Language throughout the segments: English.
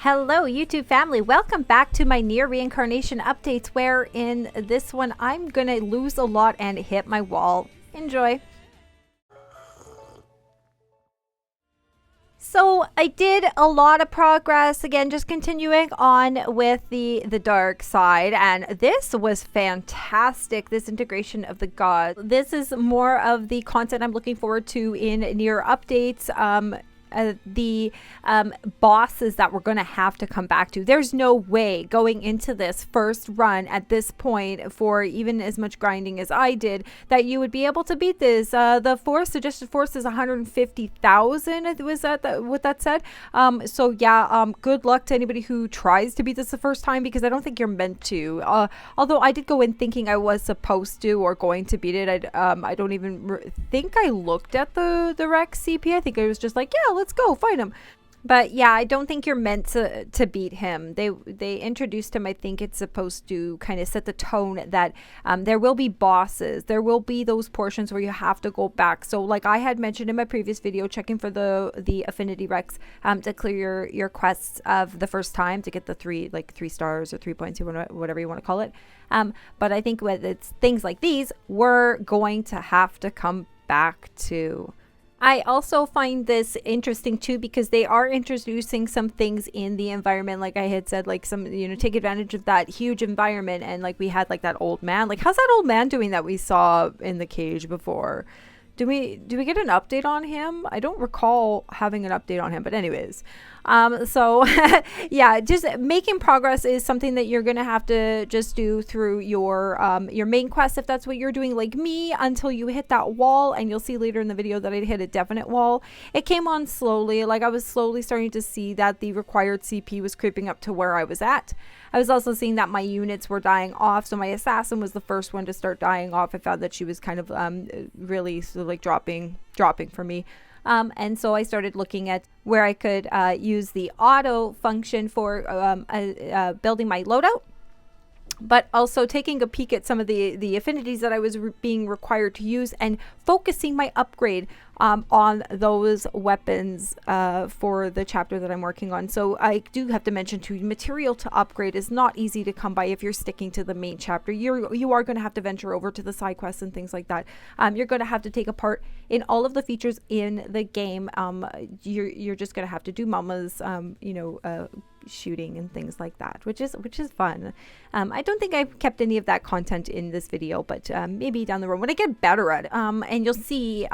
Hello YouTube family, welcome back to my NieR reincarnation updates, where in this one I'm gonna lose a lot and hit my wall. Enjoy. So I did a lot of progress, again just continuing on with the dark side, and this was fantastic, this integration of the gods. This is more of the content I'm looking forward to in NieR updates. The bosses that we're going to have to come back to. There's no way going into this first run at this point, for even as much grinding as I did, that you would be able to beat this. The suggested force is 150,000. Was that what that said? So yeah, good luck to anybody who tries to beat this the first time, because I don't think you're meant to. Although I did go in thinking I was supposed to or going to beat it. I don't even think I looked at the Rex CP. I think I was just like, yeah, let's go fight him. But yeah, I don't think you're meant to beat him. They introduced him. I think it's supposed to kind of set the tone that there will be bosses. There will be those portions where you have to go back. So like I had mentioned in my previous video, checking for the affinity Rex to clear your quests of the first time to get the three stars or 3 points, whatever you want to call it. But I think with it's things like these, we're going to have to come back to. I also find this interesting too, because they are introducing some things in the environment, like I had said, like some, take advantage of that huge environment. And like we had like that old man, like how's that old man doing that we saw in the cage before? Do we get an update on him? I don't recall having an update on him, but anyways. So yeah, just making progress is something that you're gonna have to just do through your main quest, if that's what you're doing, like me, until you hit that wall. And you'll see later in the video that I hit a definite wall. It came on slowly, like I was slowly starting to see that the required CP was creeping up to where I was at. I was also seeing that my units were dying off, so my assassin was the first one to start dying off. I found that she was kind of really sort of like dropping for me. And so I started looking at where I could use the auto function for building my loadout, but also taking a peek at some of the affinities that I was being required to use, and focusing my upgrade on those weapons for the chapter that I'm working on. So I do have to mention too, material to upgrade is not easy to come by if you're sticking to the main chapter. You are going to have to venture over to the side quests and things like that. You're going to have to take a part in all of the features in the game. You're just going to have to do mamas, shooting and things like that, which is fun. I don't think I've kept any of that content in this video, but maybe down the road when I get better at it. And you'll see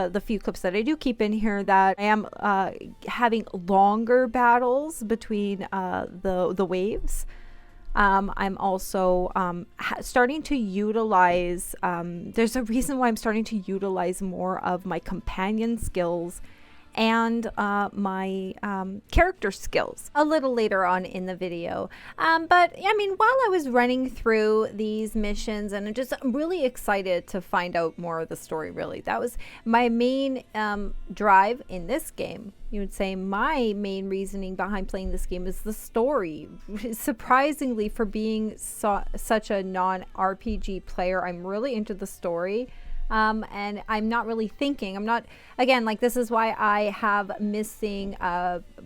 the few clips that I do keep in here that I am having longer battles between the waves. I'm also starting to utilize, there's a reason why I'm starting to utilize more of my companion skills and my character skills a little later on in the video. But I mean, while I was running through these missions, and I'm really excited to find out more of the story, really. That was my main drive in this game. You would say my main reasoning behind playing this game is the story. Surprisingly, for being such a non-RPG player, I'm really into the story. And I'm not really thinking, again, like this is why I have missing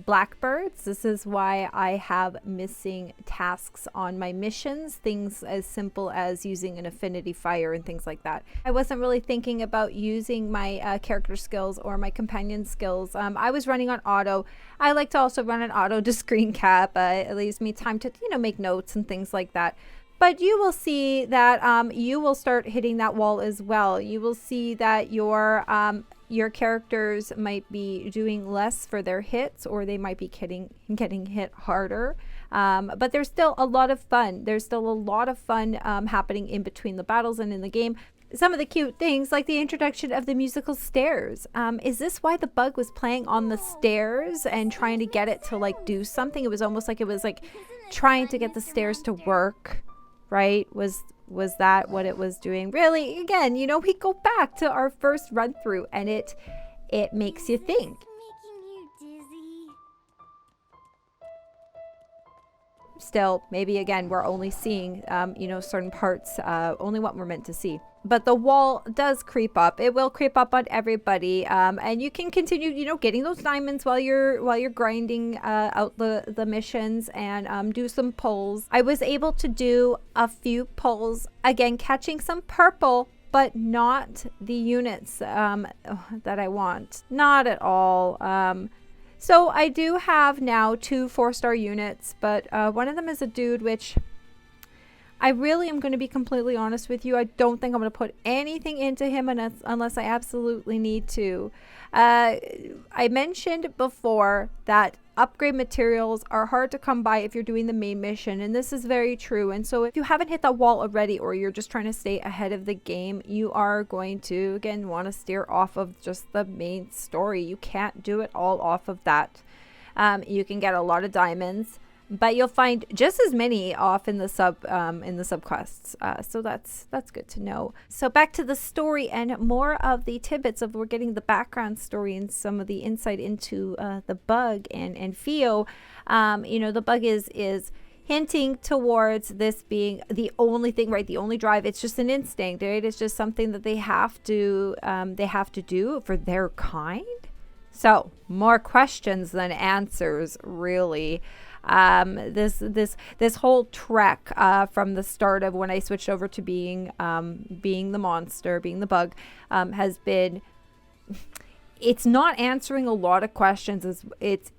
blackbirds. This is why I have missing tasks on my missions, things as simple as using an affinity fire and things like that. I wasn't really thinking about using my character skills or my companion skills. I was running on auto. I like to also run an auto to screen cap. It leaves me time to, make notes and things like that. But you will see that you will start hitting that wall as well. You will see that your characters might be doing less for their hits, or they might be getting hit harder. But there's still a lot of fun. There's still a lot of fun happening in between the battles and in the game. Some of the cute things, like the introduction of the musical stairs. Is this why the bug was playing on the stairs and trying to get it to like do something? It was almost like it was like trying to get the stairs to work. Right? Was that what it was doing? Really, again, we go back to our first run through, and it makes you think. Still, maybe again, we're only seeing certain parts, only what we're meant to see. but the wall does creep up. It will creep up on everybody, and you can continue, getting those diamonds while you're grinding out the missions, and do some pulls. I was able to do a few pulls, again catching some purple, but not the units that I want, not at all. So I do have now 2 4-star units, but one of them is a dude, which I really am going to be completely honest with you. I don't think I'm going to put anything into him unless I absolutely need to. I mentioned before that upgrade materials are hard to come by if you're doing the main mission, and this is very true. And so if you haven't hit that wall already, or you're just trying to stay ahead of the game, you are going to, again, want to steer off of just the main story. You can't do it all off of that. You can get a lot of diamonds, but you'll find just as many off in the sub quests. So that's good to know. So back to the story and more of the tidbits of, we're getting the background story and some of the insight into the bug and Theo. The bug is hinting towards this being the only thing, right? The only drive. It's just an instinct, right? It's just something that they have to do for their kind. So more questions than answers, really. This whole trek from the start of when I switched over to being the monster, being the bug, has been, it's not answering a lot of questions. It's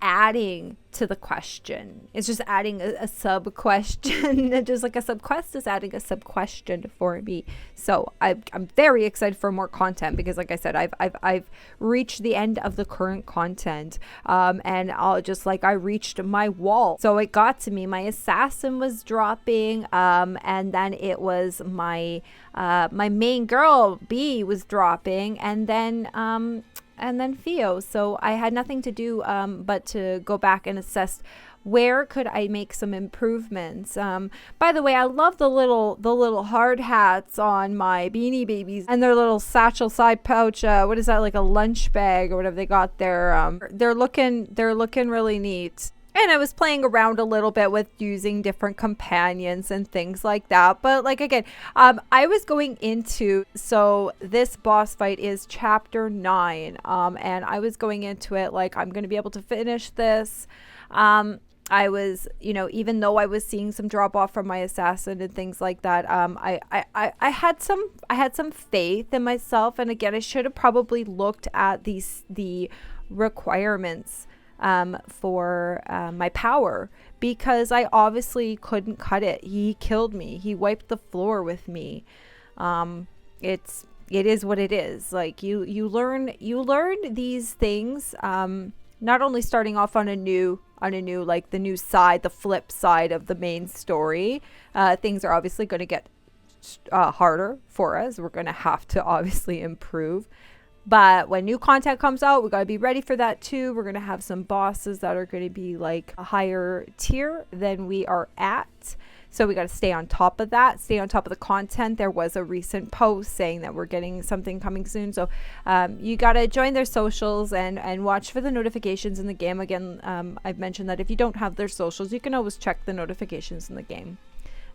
adding to the question. It's just adding a sub question, just like a sub quest is adding a sub question for me. So I'm very excited for more content, because like I said, I've reached the end of the current content, and I reached my wall. So it got to me. My assassin was dropping, and then it was my main girl B was dropping, and then Theo. So I had nothing to do but to go back and assess where could I make some improvements. By the way, I love the little hard hats on my beanie babies, and their little satchel side pouch. What is that, like a lunch bag or whatever they got there? They're looking really neat. And I was playing around a little bit with using different companions and things like that. But like, again, I was going into, so this boss fight is chapter 9. And I was going into it like, I'm going to be able to finish this. I was, even though I was seeing some drop off from my assassin and things like that, I had some faith in myself. And again, I should have probably looked at the requirements for my power, because I obviously couldn't cut it. He killed me. He wiped the floor with me. It is what it is. Like you learn these things, not only starting off on a new, like the new side, the flip side of the main story. Things are obviously going to get harder for us. We're going to have to obviously improve. But when new content comes out, we got to be ready for that too. We're going to have some bosses that are going to be like a higher tier than we are at. So we got to stay on top of that, stay on top of the content. There was a recent post saying that we're getting something coming soon. So you got to join their socials and watch for the notifications in the game. Again, I've mentioned that if you don't have their socials, you can always check the notifications in the game.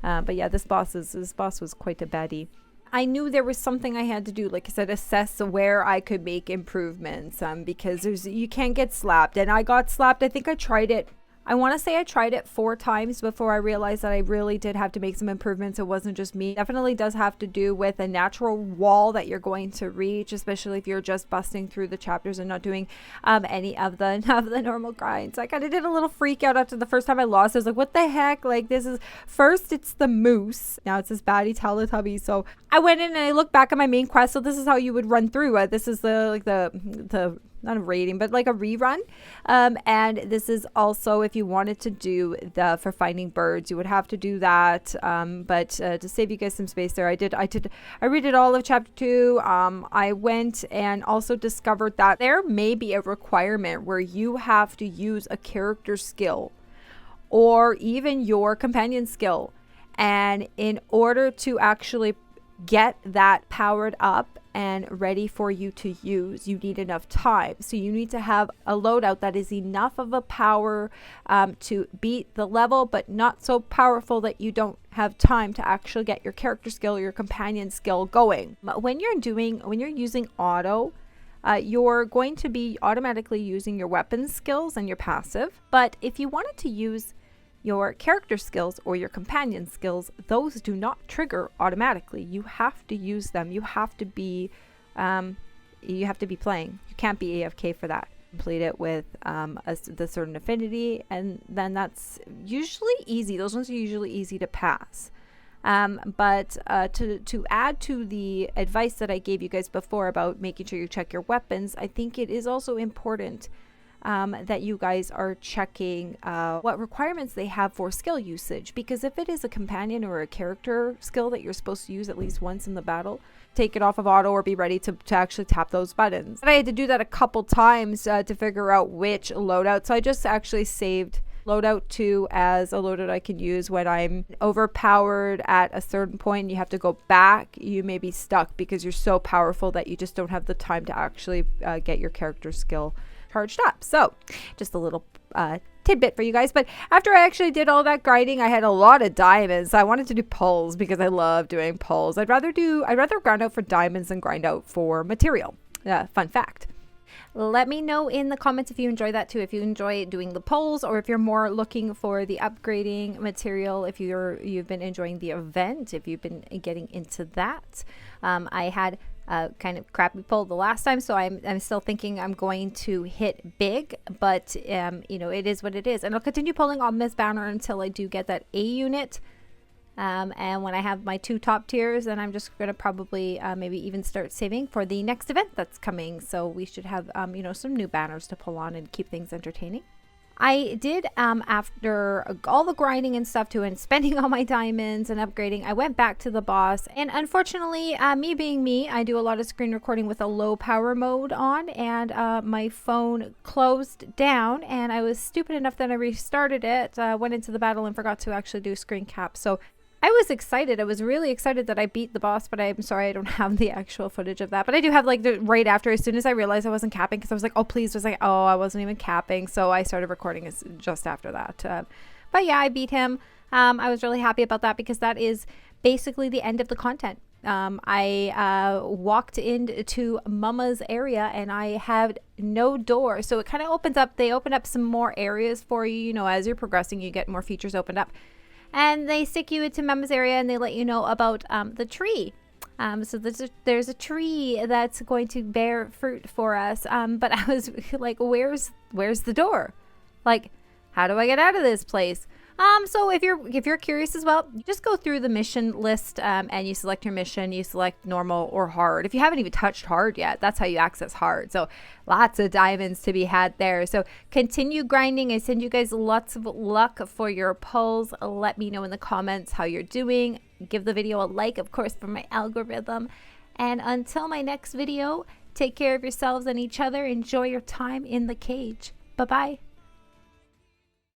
But yeah, this boss was quite a baddie. I knew there was something I had to do, like I said, assess where I could make improvements, because you can't get slapped. And I got slapped. I think I tried it. I want to say I tried it 4 times before I realized that I really did have to make some improvements. It wasn't just me. It definitely does have to do with a natural wall that you're going to reach, especially if you're just busting through the chapters and not doing any of the normal grinds. I kind of did a little freak out after the first time I lost. I was like, what the heck? Like, this is, first it's the moose. Now it's this baddie Teletubby. So I went in and I looked back at my main quest. So this is how you would run through. This is the not a rating, but like a rerun. And this is also if you wanted to do for finding birds, you would have to do that. But to save you guys some space there, I redid all of chapter 2. I went and also discovered that there may be a requirement where you have to use a character skill or even your companion skill. And in order to actually get that powered up and ready for you to use. You need enough time. So you need to have a loadout that is enough of a power to beat the level, but not so powerful that you don't have time to actually get your character skill or your companion skill going. When you're using auto, you're going to be automatically using your weapon skills and your passive. But if you wanted to use your character skills or your companion skills, those do not trigger automatically. You have to use them. You have to be playing. You can't be AFK for that. Complete it with the certain affinity, and then that's usually easy. Those ones are usually easy to pass. But to add to the advice that I gave you guys before about making sure you check your weapons, I think it is also important that you guys are checking what requirements they have for skill usage, because if it is a companion or a character skill that you're supposed to use at least once in the battle, take it off of auto or be ready to actually tap those buttons. But I had to do that a couple times to figure out which loadout, so I just actually saved loadout 2 as a loadout I can use when I'm overpowered at a certain point and you have to go back. You may be stuck because you're so powerful that you just don't have the time to actually get your character skill charged up. So just a little tidbit for you guys. But after I actually did all that grinding, I had a lot of diamonds. I wanted to do pulls because I love doing pulls. I'd rather grind out for diamonds than grind out for material. Fun fact. Let me know in the comments if you enjoy that too, if you enjoy doing the polls, or if you're more looking for the upgrading material, if you've been enjoying the event, if you've been getting into that. I had a kind of crappy pull the last time, so I'm still thinking I'm going to hit big, but you know, it is what it is, and I'll continue pulling on this banner until I do get that A unit. And when I have my 2 top tiers, then I'm just going to probably maybe even start saving for the next event that's coming. So we should have, you know, some new banners to pull on and keep things entertaining. I did, after all the grinding and stuff too, and spending all my diamonds and upgrading, I went back to the boss. And unfortunately, me being me, I do a lot of screen recording with a low power mode on, and my phone closed down, and I was stupid enough that I restarted it, went into the battle and forgot to actually do screen cap. So I was excited. I was really excited that I beat the boss, but I'm sorry I don't have the actual footage of that. But I do have, like, right after, as soon as I realized I wasn't capping, because I was like, oh, please, I wasn't even capping. So I started recording just after that. But yeah, I beat him. I was really happy about that because that is basically the end of the content. I walked into Mama's area and I had no door. So it kind of opens up, they open up some more areas for you. You know, as you're progressing, you get more features opened up. And they stick you into Mama's area and they let you know about the tree. So there's a tree that's going to bear fruit for us. But I was like, where's the door? Like, how do I get out of this place? So if you're curious as well, you just go through the mission list and you select your mission. You select normal or hard. If you haven't even touched hard yet, that's how you access hard. So lots of diamonds to be had there. So continue grinding. I send you guys lots of luck for your pulls. Let me know in the comments how you're doing. Give the video a like, of course, for my algorithm. And until my next video, take care of yourselves and each other. Enjoy your time in the cage. Bye-bye.